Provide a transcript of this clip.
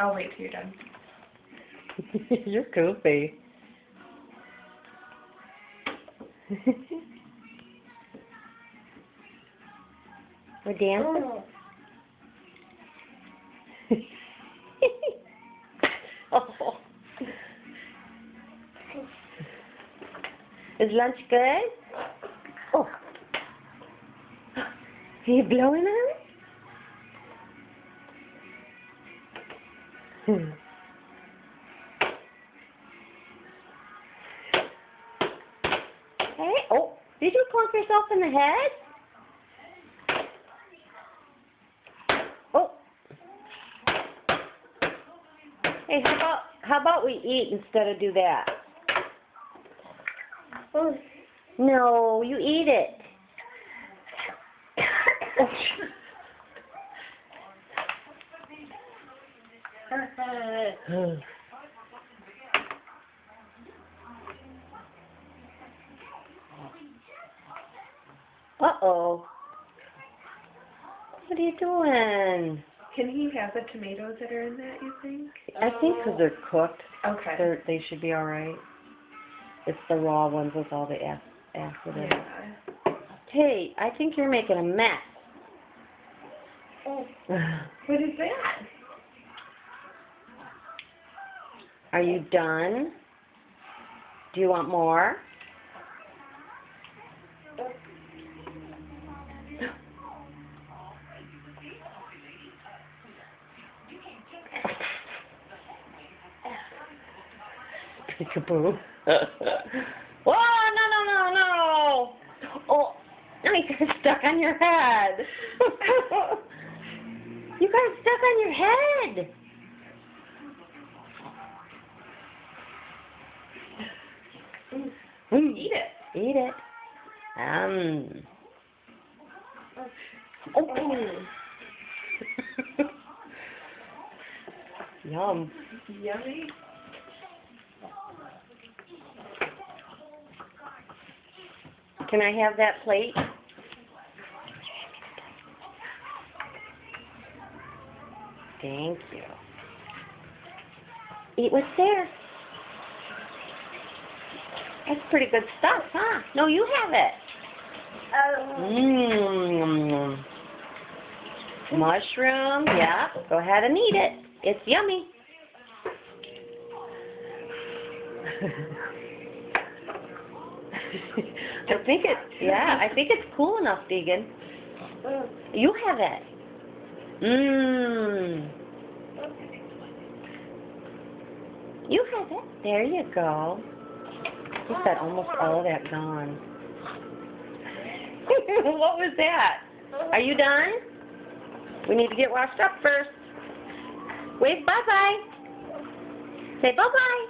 I'll wait till you're done. You're goofy. We're dancing? Oh. Is lunch good? Oh. Are you blowing on it? Hey, oh, did you clunk yourself in the head? Oh. Hey, how about we eat instead of do that? Oh. No, you eat it. Uh-oh. What are you doing? Can he have the tomatoes that are in that, you think? I think because they're cooked, Okay. they should be all right. It's the raw ones with all the acid in it. Yeah. Hey, I think you're making a mess. Oh. What is that? Are you done? Do you want more? Peekaboo. Oh, no. Oh, now you got stuck on your head. You got stuck on your head. Eat it. Eat it. Oh. Yum. Yummy. Can I have that plate? Thank you. Eat what's there. That's pretty good stuff, huh? No, you have it. Mmm. Mushroom, yeah. Go ahead and eat it. It's yummy. I think it's cool enough, Deegan. You have it. Mmm. You have it. There you go. He's got almost all of that gone. What was that? Are you done? We need to get washed up first. Wave bye-bye. Say bye-bye.